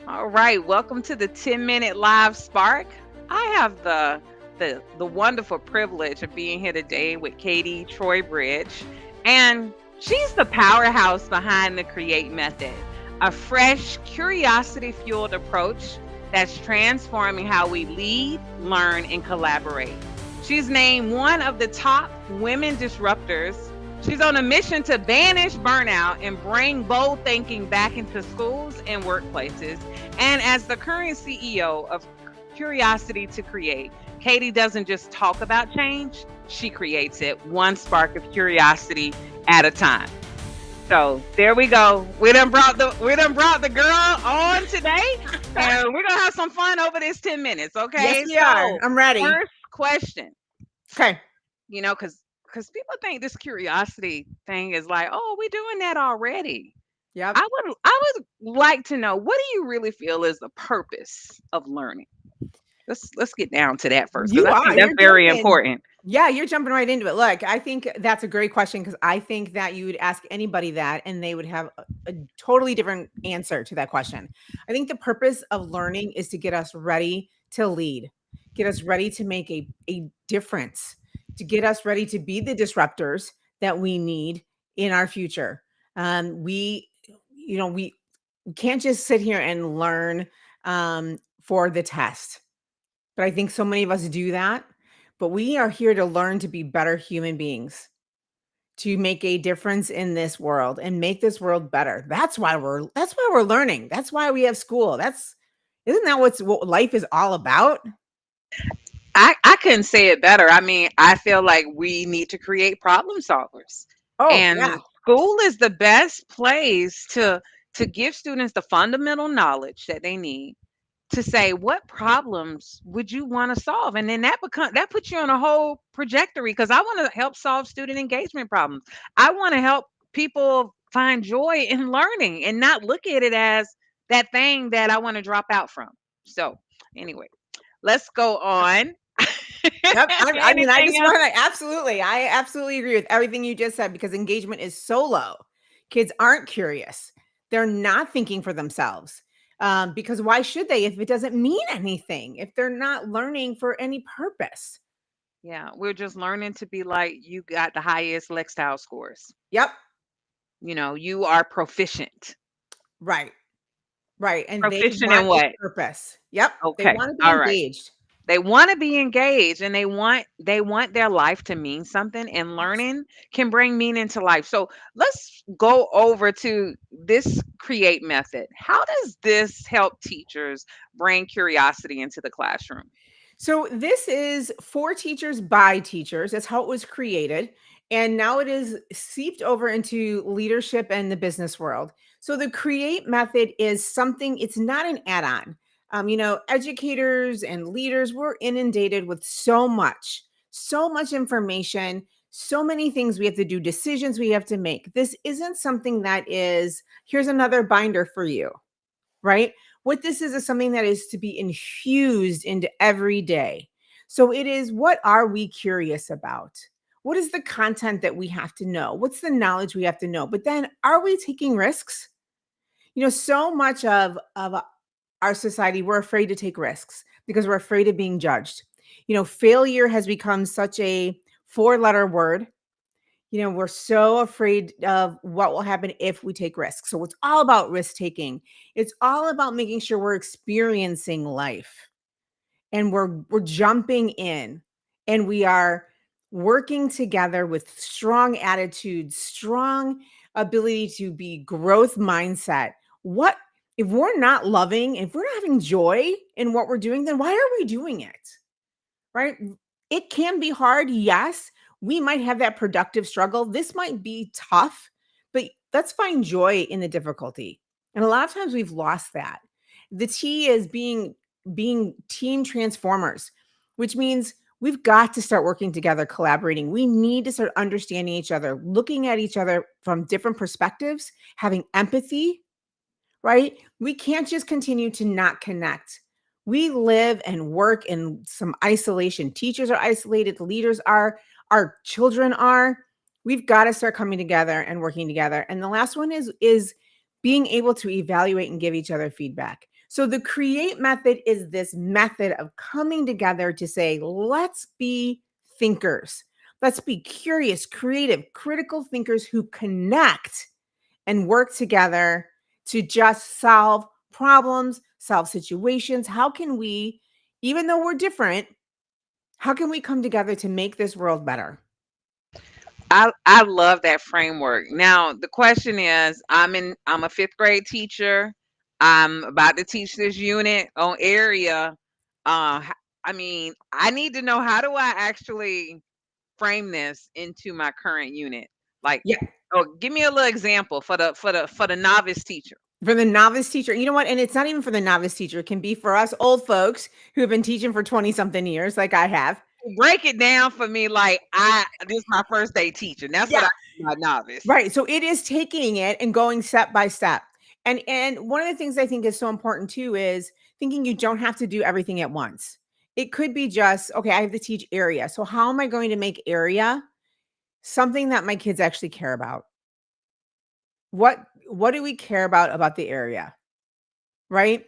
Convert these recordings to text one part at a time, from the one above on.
All right, welcome to the 10-minute live spark. I have the wonderful privilege of being here today with Katie Trowbridge, and she's the powerhouse behind the Create method, a fresh, curiosity-fueled approach that's transforming how we lead, learn, and collaborate. She's named one of the top women disruptors. She's on a mission to banish burnout and bring bold thinking back into schools and workplaces. And as the current CEO of Curiosity to Create, Katie doesn't just talk about change, she creates it one spark of curiosity at a time. So there we go. We done brought the girl on today, and we're gonna have some fun over this 10 minutes, Yes, okay? we are. So I'm ready. first question, Okay. because people think this curiosity thing is like, oh, we're doing that already. Yep. I would like to know, what do you really feel is the purpose of learning? Let's get down to that first, because You I are. think that's You're very jumping. important. Yeah, you're jumping right into it. Look, I think that's a great question because I think that you would ask anybody that and they would have a totally different answer to that question. I think the purpose of learning is to get us ready to lead, get us ready to make a difference, to get us ready to be the disruptors that we need in our future. We, we can't just sit here and learn for the test, but I think so many of us do that. But we are here to learn to be better human beings, to make a difference in this world and make this world better. That's why we're learning. That's why we have school. That's Isn't that what life is all about? I couldn't say it better. I mean, I feel like we need to create problem solvers. Oh, yeah. And school is the best place to give students the fundamental knowledge that they need to say, what problems would you want to solve, and then that puts you on a whole trajectory, because I want to help solve student engagement problems. I want to help people find joy in learning and not look at it as that thing that I want to drop out from. So anyway, let's go on. Yep. I Anything just else? want to I absolutely agree with everything you just said because engagement is so low. Kids aren't curious. They're not thinking for themselves. Because why should they if it doesn't mean anything, if they're not learning for any purpose? Yeah, we're just learning to be like, you got the highest Lexile scores. Yep. You are proficient. Right. Right. And they Proficient in want a what? purpose. Yep. They Okay. want to be All right. engaged. They want to be engaged, and they want their life to mean something, and learning can bring meaning to life. So let's go over to this create method. How does this help teachers bring curiosity into the classroom? So this is for teachers by teachers. That's how it was created. And now it is seeped over into leadership and the business world. So the create method is something, it's not an add-on. Educators and leaders were inundated with so much information, so many things we have to do, decisions we have to make. This isn't something that is, here's another binder for you, right? What this is something that is to be infused into every day. So it is, what are we curious about? What is the content that we have to know? What's the knowledge we have to know? But then are we taking risks? So much of our society, we're afraid to take risks because we're afraid of being judged. Failure has become such a four-letter word. We're so afraid of what will happen if we take risks. So it's all about risk taking. It's all about making sure we're experiencing life and we're jumping in and we are working together with strong attitudes, strong ability to be growth mindset. What if we're not loving, if we're not having joy in what we're doing, then why are we doing it? Right? It can be hard. Yes, we might have that productive struggle. This might be tough, but let's find joy in the difficulty. And a lot of times we've lost that. The T is being team transformers, which means we've got to start working together, collaborating. We need to start understanding each other, looking at each other from different perspectives, having empathy, right? We can't just continue to not connect. We live and work in some isolation. Teachers are isolated, leaders are, our children are. We've got to start coming together and working together. And the last one is being able to evaluate and give each other feedback. So the create method is this method of coming together to say, let's be thinkers. Let's be curious, creative, critical thinkers who connect and work together to just solve problems, solve situations. How can we, even though we're different, how can we come together to make this world better? I love that framework. Now, the question is, I'm a fifth grade teacher. I'm about to teach this unit on area. I mean, I need to know, how do I actually frame this into my current unit? Like, Yeah. oh, give me a little example for the novice teacher. For the novice teacher, you know what? And it's not even for the novice teacher. It can be for us old folks who have been teaching for 20 something years, like I have. Break it down for me. Like, this is my first day teaching. That's what Yeah. I my novice. Right. So it is taking it and going step by step. And one of the things I think is so important too is thinking you don't have to do everything at once. It could be just, okay, I have to teach area. So how am I going to make area something that my kids actually care about? What do we care about the area? Right?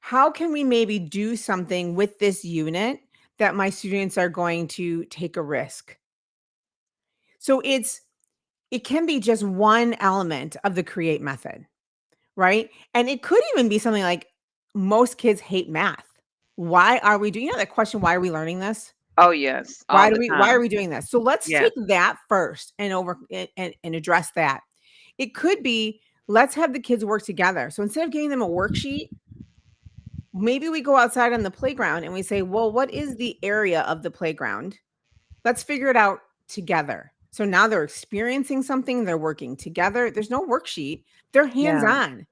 How can we maybe do something with this unit that my students are going to take a risk? So it can be just one element of the create method, right? And it could even be something like most kids hate math. Why are we doing, you know, that question, why are we learning this? Oh yes, all the Why are time. we doing this? So let's Yes. take that first and and address that. It could be, let's have the kids work together. So instead of giving them a worksheet, maybe we go outside on the playground and we say, well, what is the area of the playground? Let's figure it out together. So now they're experiencing something, they're working together. There's no worksheet, they're hands Yeah. on.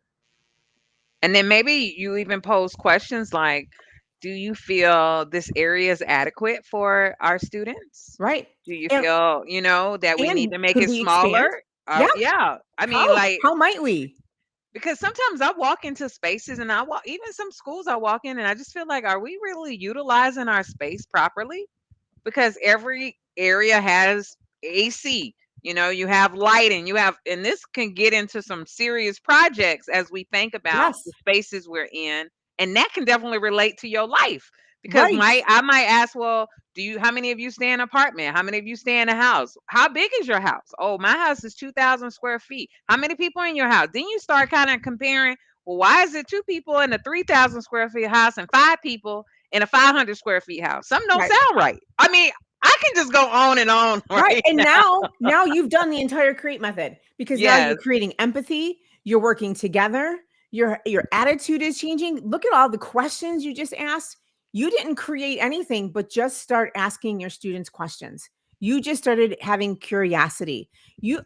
And then maybe you even pose questions like, do you feel this area is adequate for our students? Right. Do you And feel, that we need and to make could it we expand? smaller? Yeah. Yeah. I mean, How? like, How might we? because sometimes I walk into spaces and I walk, even some schools I walk in, and I just feel like, are we really utilizing our space properly? Because every area has AC. You have lighting, and this can get into some serious projects as we think about the Yes. spaces we're in, and that can definitely relate to your life. Because Right. I might ask, well, how many of you stay in an apartment? How many of you stay in a house? How big is your house? Oh, my house is 2,000 square feet. How many people in your house? Then you start kind of comparing. Well, why is it two people in a 3,000 square feet house and five people in a 500 square feet house? Something don't Right. sound right. I mean, I can just go on and on Right. right And now. now you've done the entire create method because now you're Yes. creating empathy, you're working together, your attitude is changing. Look at all the questions you just asked. You didn't create anything, but just start asking your students questions. You just started having curiosity. You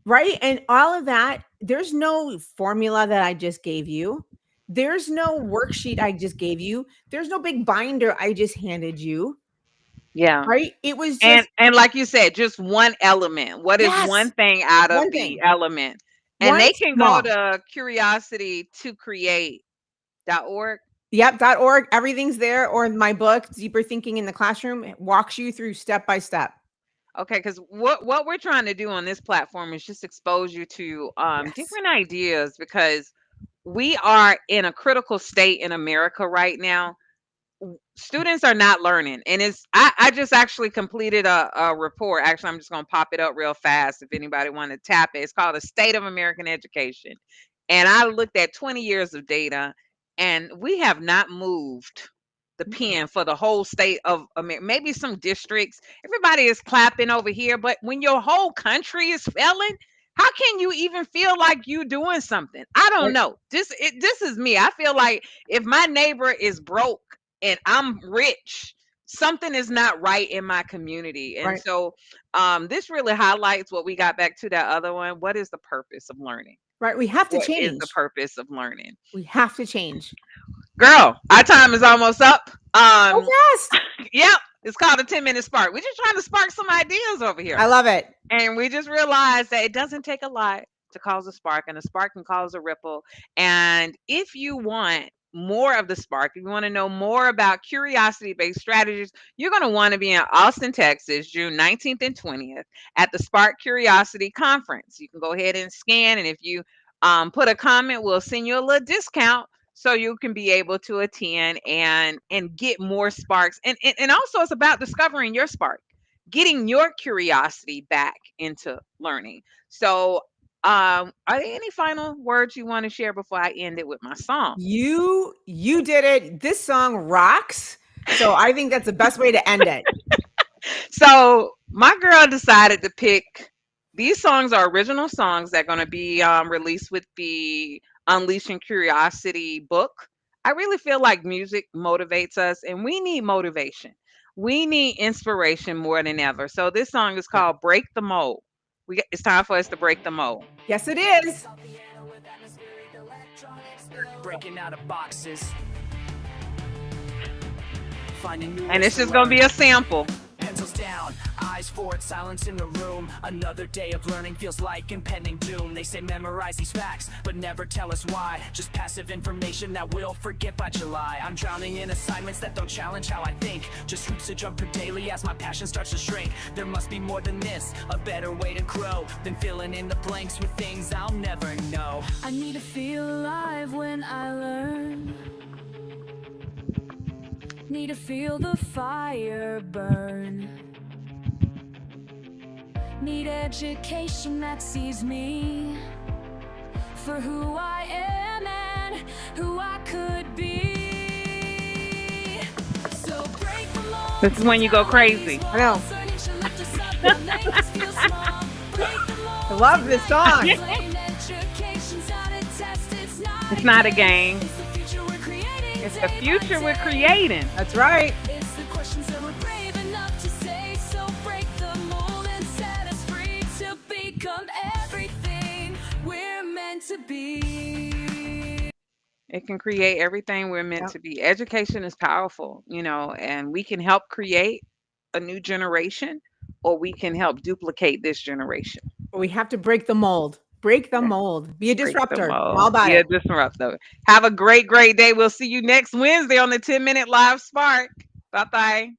right? And all of that, there's no formula that I just gave you. There's no worksheet I just gave you. There's no big binder I just handed you, Yeah. right? It was And just like you said, just one element. What is one yes, thing out of one the thing. element? And One they can go small. to curiosity to create.org. Yep, .org, everything's there, or my book, Deeper Thinking in the Classroom, it walks you through step by step. Okay, because what we're trying to do on this platform is just expose you to Yes. different ideas, because we are in a critical state in America right now. Students are not learning, and I just actually completed a report. Actually, I'm just going to pop it up real fast if anybody want to tap it. It's called The State of American Education, and I looked at 20 years of data, and we have not moved the Mm-mm. pen for the whole state of America. Maybe some districts, everybody is clapping over here, but when your whole country is failing, how can you even feel like you doing something? I don't Right, know. This is me. I feel like if my neighbor is broke and I'm rich, something is not right in my community. And right, so this really highlights what we got back to that other one. What is the purpose of learning? right. We have to What is the change. purpose of learning? We have to change. Girl, our time is almost up. So fast. Yep, it's called a 10-minute spark. We're just trying to spark some ideas over I here. love it. And we just realized that it doesn't take a lot to cause a spark, and a spark can cause a ripple. And if you want more of the spark, if you want to know more about curiosity based strategies, you're going to want to be in Austin, Texas, June 19th and 20th at the Spark Curiosity Conference. You can go ahead and scan, and if you put a comment, we'll send you a little discount. so you can be able to attend and get more sparks. And also it's about discovering your spark, getting your curiosity back into learning. So are there any final words you want to share before I end it with my song? You did it. This song rocks. So I think that's the best way to end it. So my girl decided to pick these songs are original songs that are going to be released with the Unleashing Curiosity book. I really feel like music motivates us, and we need motivation. We need inspiration more than ever. So this song is Yeah. called "Break the Mold." It's time for us to break the mold. Yes, it is. Breaking out of boxes. Finding new And ways it's to just going to be learn. a sample. Pencils down, eyes forward, silence in the room. Another day of learning feels like impending doom. They say memorize these facts, but never tell us why. Just passive information that we'll forget by July. I'm drowning in assignments that don't challenge how I think. Just hoops to jump through daily as my passion starts to shrink. There must be more than this, a better way to grow than filling in the blanks with things I'll never know. I need to feel alive when I learn. Need to feel the fire burn. Need education that sees me for who I am and who I could be. So break the mold. This is when you go crazy. I know. I love this song. It's not a game. It's the future we're creating. That's right. It's the questions that we're brave enough to say. So break the mold and set us free to become everything we're meant to be. It can create everything we're meant Yep. to be. Education is powerful, and we can help create a new generation, or we can help duplicate this generation. We have to break the mold. Break the Yeah, mold. Be a break the disruptor. I'm all mold. about Be a it. disruptor. Have a great, great day. We'll see you next Wednesday on the 10-minute live spark. Bye bye.